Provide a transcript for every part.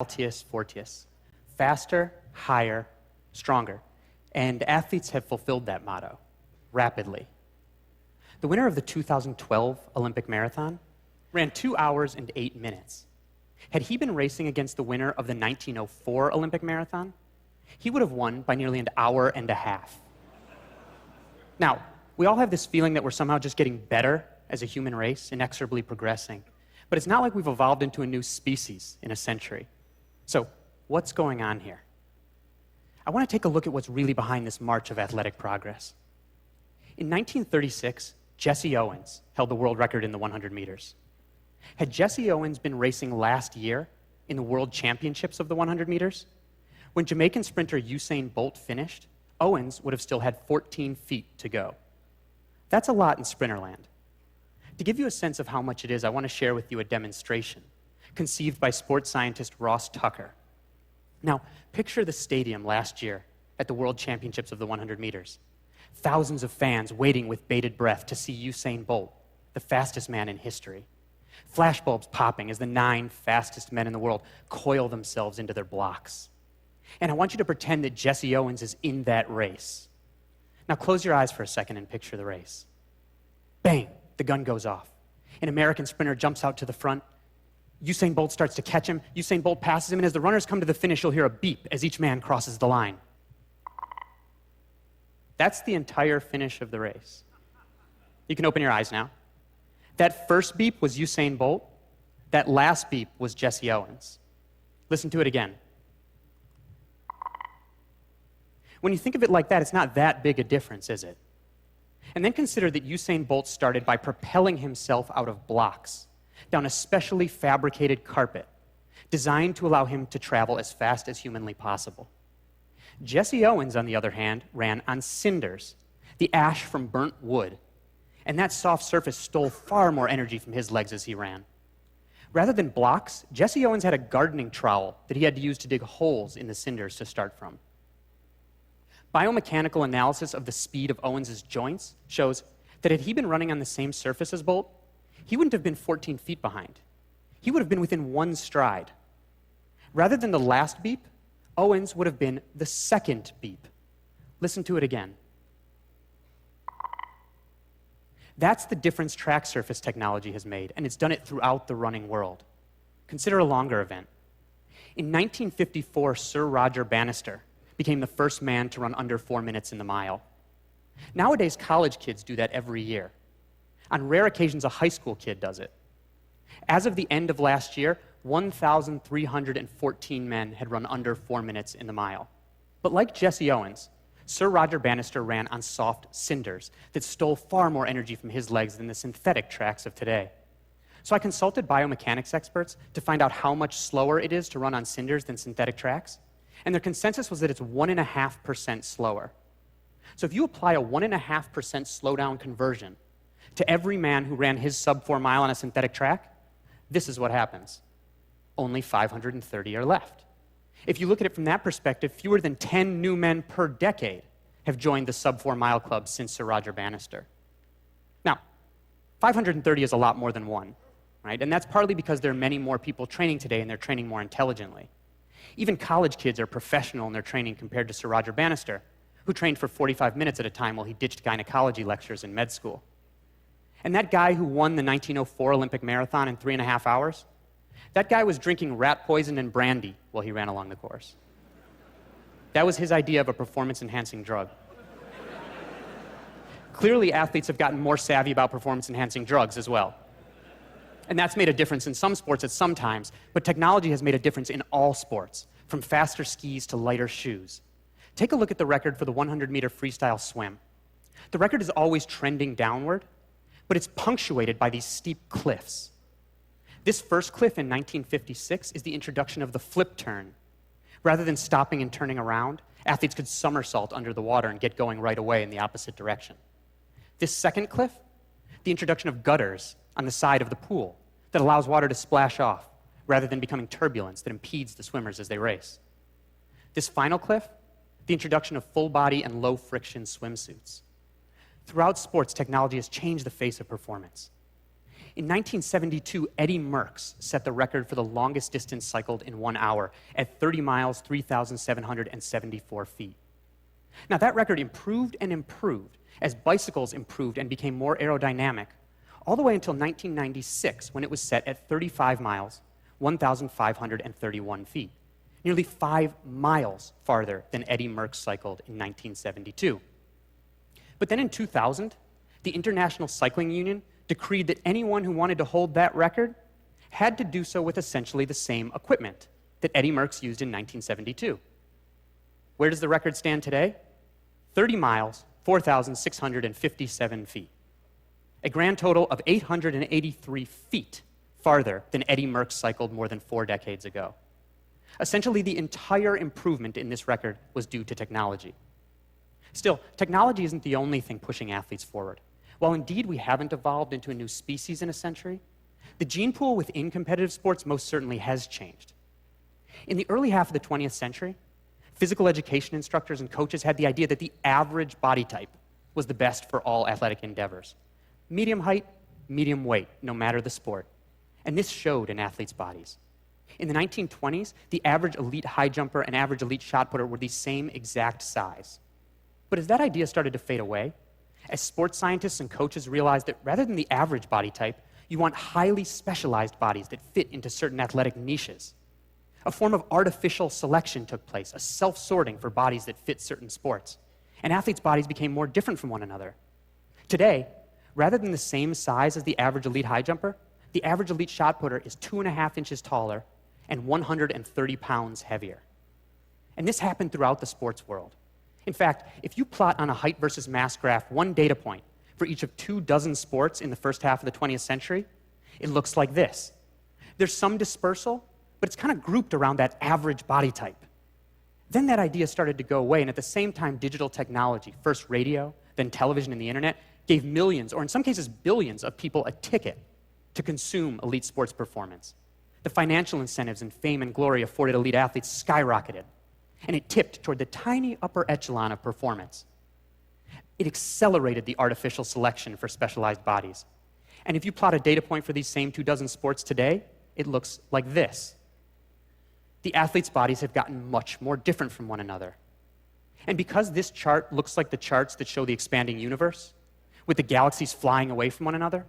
Altius Fortius, faster, higher, stronger. And athletes have fulfilled that motto rapidly. The winner of the 2012 Olympic Marathon ran 2 hours and 8 minutes. Had he been racing against the winner of the 1904 Olympic Marathon, he would have won by nearly an hour and a half. Now, we all have this feeling that we're somehow just getting better as a human race, inexorably progressing. But it's not like we've evolved into a new species in a century. So, what's going on here? I want to take a look at what's really behind this march of athletic progress. In 1936, Jesse Owens held the world record in the 100 meters. Had Jesse Owens been racing last year in the World Championships of the 100 meters, when Jamaican sprinter Usain Bolt finished, Owens would have still had 14 feet to go. That's a lot in Sprinterland. To give you a sense of how much it is, I want to share with you a demonstration conceived by sports scientist Ross Tucker. Now, picture the stadium last year at the World Championships of the 100 meters. Thousands of fans waiting with bated breath to see Usain Bolt, the fastest man in history. Flashbulbs popping as the 9 fastest men in the world coil themselves into their blocks. And I want you to pretend that Jesse Owens is in that race. Now close your eyes for a second and picture the race. Bang, the gun goes off. An American sprinter jumps out to the front. Usain Bolt starts to catch him. Usain Bolt passes him, and as the runners come to the finish, you'll hear a beep as each man crosses the line. That's the entire finish of the race. You can open your eyes now. That first beep was Usain Bolt. That last beep was Jesse Owens. Listen to it again. When you think of it like that, it's not that big a difference, is it? And then consider that Usain Bolt started by propelling himself out of blocks down a specially fabricated carpet designed to allow him to travel as fast as humanly possible. Jesse Owens, on the other hand, ran on cinders, the ash from burnt wood, and that soft surface stole far more energy from his legs as he ran. Rather than blocks, Jesse Owens had a gardening trowel that he had to use to dig holes in the cinders to start from. Biomechanical analysis of the speed of Owens' joints shows that had he been running on the same surface as Bolt, he wouldn't have been 14 feet behind. He would have been within one stride. Rather than the last beep, Owens would have been the second beep. Listen to it again. That's the difference track surface technology has made, and it's done it throughout the running world. Consider a longer event. In 1954, Sir Roger Bannister became the first man to run under 4 minutes in the mile. Nowadays, college kids do that every year. On rare occasions, a high school kid does it. As of the end of last year, 1,314 men had run under 4 minutes in the mile. But like Jesse Owens, Sir Roger Bannister ran on soft cinders that stole far more energy from his legs than the synthetic tracks of today. So I consulted biomechanics experts to find out how much slower it is to run on cinders than synthetic tracks, and their consensus was that it's 1.5% slower. So if you apply a 1.5% slowdown conversion to every man who ran his sub-4 mile on a synthetic track, this is what happens. Only 530 are left. If you look at it from that perspective, fewer than 10 new men per decade have joined the sub-4 mile club since Sir Roger Bannister. Now, 530 is a lot more than one, right? And that's partly because there are many more people training today and they're training more intelligently. Even college kids are professional in their training compared to Sir Roger Bannister, who trained for 45 minutes at a time while he ditched gynecology lectures in med school. And that guy who won the 1904 Olympic Marathon in 3.5 hours, that guy was drinking rat poison and brandy while he ran along the course. That was his idea of a performance-enhancing drug. Clearly, athletes have gotten more savvy about performance-enhancing drugs as well. And that's made a difference in some sports at some times, but technology has made a difference in all sports, from faster skis to lighter shoes. Take a look at the record for the 100-meter freestyle swim. The record is always trending downward, but it's punctuated by these steep cliffs. This first cliff in 1956 is the introduction of the flip turn. Rather than stopping and turning around, athletes could somersault under the water and get going right away in the opposite direction. This second cliff, the introduction of gutters on the side of the pool that allows water to splash off rather than becoming turbulence that impedes the swimmers as they race. This final cliff, the introduction of full body and low friction swimsuits. Throughout sports, technology has changed the face of performance. In 1972, Eddie Merckx set the record for the longest distance cycled in 1 hour at 30 miles, 3,774 feet. Now, that record improved and improved as bicycles improved and became more aerodynamic, all the way until 1996, when it was set at 35 miles, 1,531 feet, nearly 5 miles farther than Eddie Merckx cycled in 1972. But then in 2000, the International Cycling Union decreed that anyone who wanted to hold that record had to do so with essentially the same equipment that Eddie Merckx used in 1972. Where does the record stand today? 30 miles, 4,657 feet. A grand total of 883 feet farther than Eddie Merckx cycled more than 4 decades ago. Essentially, the entire improvement in this record was due to technology. Still, technology isn't the only thing pushing athletes forward. While indeed we haven't evolved into a new species in a century, the gene pool within competitive sports most certainly has changed. In the early half of the 20th century, physical education instructors and coaches had the idea that the average body type was the best for all athletic endeavors. Medium height, medium weight, no matter the sport. And this showed in athletes' bodies. In the 1920s, the average elite high jumper and average elite shot putter were the same exact size. But as that idea started to fade away, as sports scientists and coaches realized that rather than the average body type, you want highly specialized bodies that fit into certain athletic niches. A form of artificial selection took place, a self-sorting for bodies that fit certain sports. And athletes' bodies became more different from one another. Today, rather than the same size as the average elite high jumper, the average elite shot putter is 2.5 inches taller and 130 pounds heavier. And this happened throughout the sports world. In fact, if you plot on a height versus mass graph one data point for each of 24 sports in the first half of the 20th century, it looks like this. There's some dispersal, but it's kind of grouped around that average body type. Then that idea started to go away, and at the same time, digital technology, first radio, then television and the internet, gave millions, or in some cases billions, of people a ticket to consume elite sports performance. The financial incentives and fame and glory afforded elite athletes skyrocketed, and it tipped toward the tiny upper echelon of performance. It accelerated the artificial selection for specialized bodies. And if you plot a data point for these same 24 sports today, it looks like this. The athletes' bodies have gotten much more different from one another. And because this chart looks like the charts that show the expanding universe, with the galaxies flying away from one another,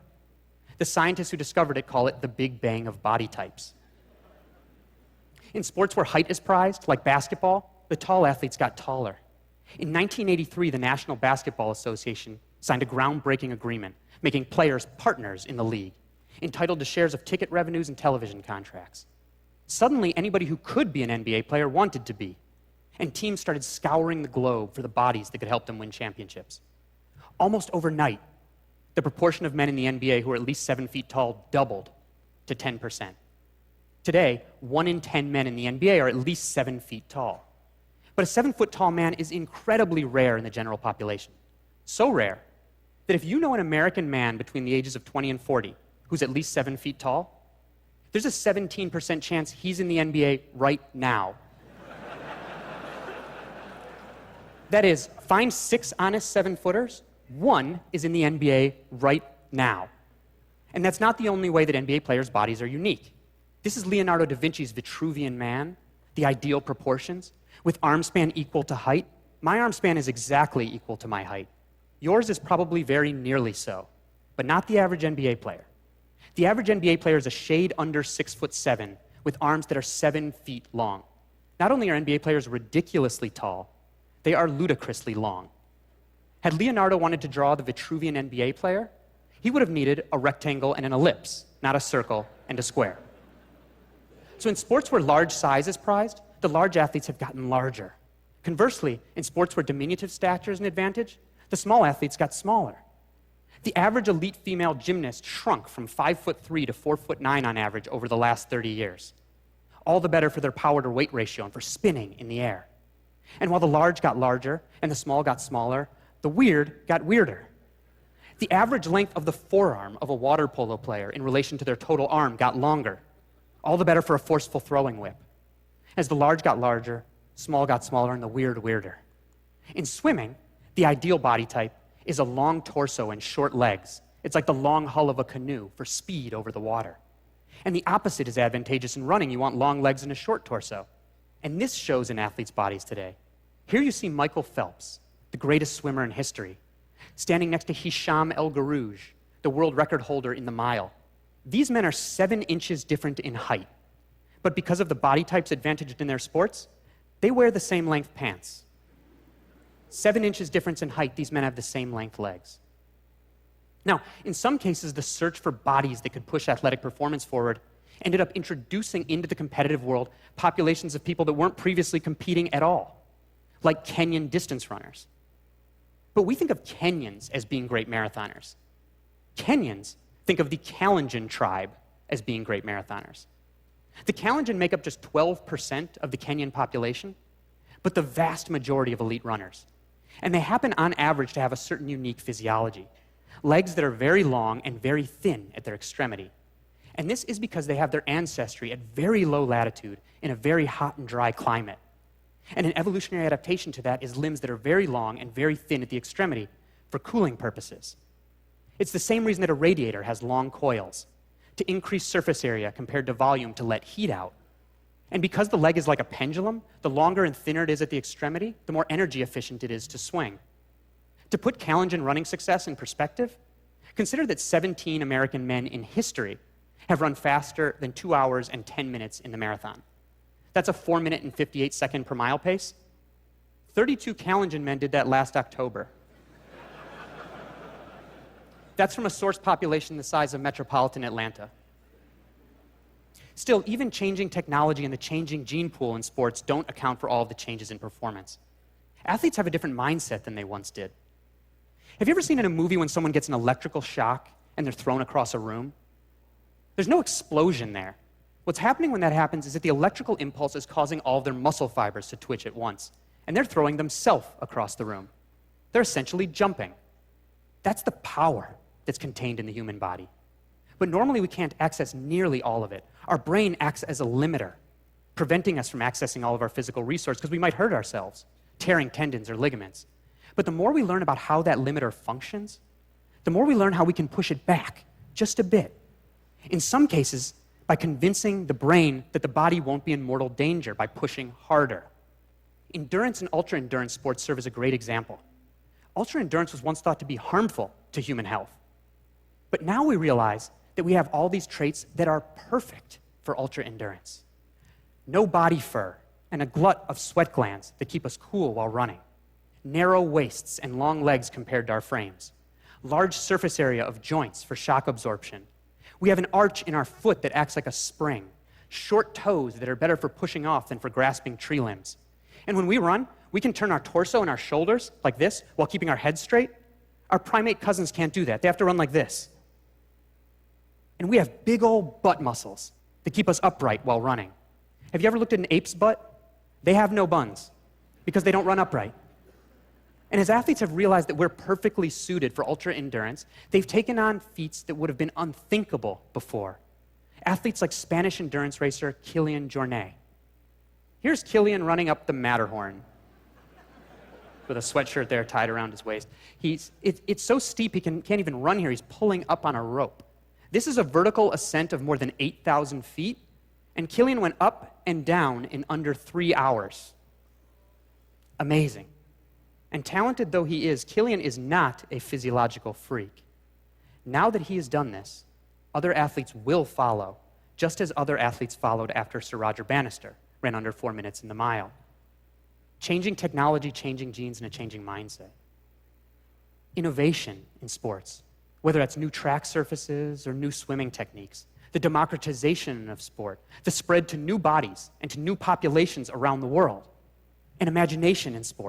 the scientists who discovered it call it the Big Bang of body types. In sports where height is prized, like basketball, the tall athletes got taller. In 1983, the National Basketball Association signed a groundbreaking agreement, making players partners in the league, entitled to shares of ticket revenues and television contracts. Suddenly, anybody who could be an NBA player wanted to be, and teams started scouring the globe for the bodies that could help them win championships. Almost overnight, the proportion of men in the NBA who are at least 7 feet tall doubled to 10%. Today, 1 in 10 men in the NBA are at least 7 feet tall. But a 7-foot-tall man is incredibly rare in the general population. So rare that if you know an American man between the ages of 20 and 40 who's at least 7 feet tall, there's a 17% chance he's in the NBA right now. That is, find 6 honest 7-footers, 1 is in the NBA right now. And that's not the only way that NBA players' bodies are unique. This is Leonardo da Vinci's Vitruvian Man, the ideal proportions, with arm span equal to height. My arm span is exactly equal to my height. Yours is probably very nearly so, but not the average NBA player. The average NBA player is a shade under 6'7", with arms that are 7 feet long. Not only are NBA players ridiculously tall, they are ludicrously long. Had Leonardo wanted to draw the Vitruvian NBA player, he would have needed a rectangle and an ellipse, not a circle and a square. So in sports where large size is prized, the large athletes have gotten larger. Conversely, in sports where diminutive stature is an advantage, the small athletes got smaller. The average elite female gymnast shrunk from 5'3" to 4'9" on average over the last 30 years. All the better for their power to weight ratio and for spinning in the air. And while the large got larger and the small got smaller, the weird got weirder. The average length of the forearm of a water polo player in relation to their total arm got longer. All the better for a forceful throwing whip. As the large got larger, small got smaller, and the weird weirder. In swimming, the ideal body type is a long torso and short legs, It's like the long hull of a canoe for speed over the water. And the opposite is advantageous in running. You want long legs and a short torso. And this shows in athletes' bodies today. Here you see Michael Phelps, the greatest swimmer in history, standing next to Hisham El Garouj, the world record holder in the mile. These men are 7 inches different in height. But because of the body types advantaged in their sports, they wear the same length pants. 7 inches difference in height, these men have the same length legs. Now, in some cases, the search for bodies that could push athletic performance forward ended up introducing into the competitive world populations of people that weren't previously competing at all, like Kenyan distance runners. But we think of Kenyans as being great marathoners. Kenyans think of the Kalenjin tribe as being great marathoners. The Kalenjin make up just 12% of the Kenyan population, but the vast majority of elite runners. And they happen on average to have a certain unique physiology. Legs that are very long and very thin at their extremity. And this is because they have their ancestry at very low latitude in a very hot and dry climate. And an evolutionary adaptation to that is limbs that are very long and very thin at the extremity for cooling purposes. It's the same reason that a radiator has long coils, to increase surface area compared to volume to let heat out. And because the leg is like a pendulum, the longer and thinner it is at the extremity, the more energy efficient it is to swing. To put Kalenjin running success in perspective, consider that 17 American men in history have run faster than 2 hours and 10 minutes in the marathon. That's a 4 minute and 58 second per mile pace. 32 Kalenjin men did that last October. That's from a source population the size of metropolitan Atlanta. Still, even changing technology and the changing gene pool in sports don't account for all of the changes in performance. Athletes have a different mindset than they once did. Have you ever seen in a movie when someone gets an electrical shock and they're thrown across a room? There's no explosion there. What's happening when that happens is that the electrical impulse is causing all of their muscle fibers to twitch at once, and they're throwing themselves across the room. They're essentially jumping. That's the power that's contained in the human body. But normally we can't access nearly all of it. Our brain acts as a limiter, preventing us from accessing all of our physical resources because we might hurt ourselves, tearing tendons or ligaments. But the more we learn about how that limiter functions, the more we learn how we can push it back just a bit. In some cases, by convincing the brain that the body won't be in mortal danger by pushing harder. Endurance and ultra-endurance sports serve as a great example. Ultra-endurance was once thought to be harmful to human health. But now we realize that we have all these traits that are perfect for ultra-endurance. No body fur and a glut of sweat glands that keep us cool while running. Narrow waists and long legs compared to our frames. Large surface area of joints for shock absorption. We have an arch in our foot that acts like a spring. Short toes that are better for pushing off than for grasping tree limbs. And when we run, we can turn our torso and our shoulders like this while keeping our head straight. Our primate cousins can't do that. They have to run like this. And we have big old butt muscles that keep us upright while running. Have you ever looked at an ape's butt? They have no buns because they don't run upright. And as athletes have realized that we're perfectly suited for ultra-endurance, they've taken on feats that would have been unthinkable before. Athletes like Spanish endurance racer Kilian Jornet. Here's Kilian running up the Matterhorn with a sweatshirt there tied around his waist. It's so steep he can't even run here. He's pulling up on a rope. This is a vertical ascent of more than 8,000 feet, and Kilian went up and down in under 3 hours. Amazing. And talented though he is, Kilian is not a physiological freak. Now that he has done this, other athletes will follow, just as other athletes followed after Sir Roger Bannister ran under 4 minutes in the mile. Changing technology, changing genes, and a changing mindset. Innovation in sports, whether that's new track surfaces or new swimming techniques, the democratization of sport, the spread to new bodies and to new populations around the world, and imagination in sport.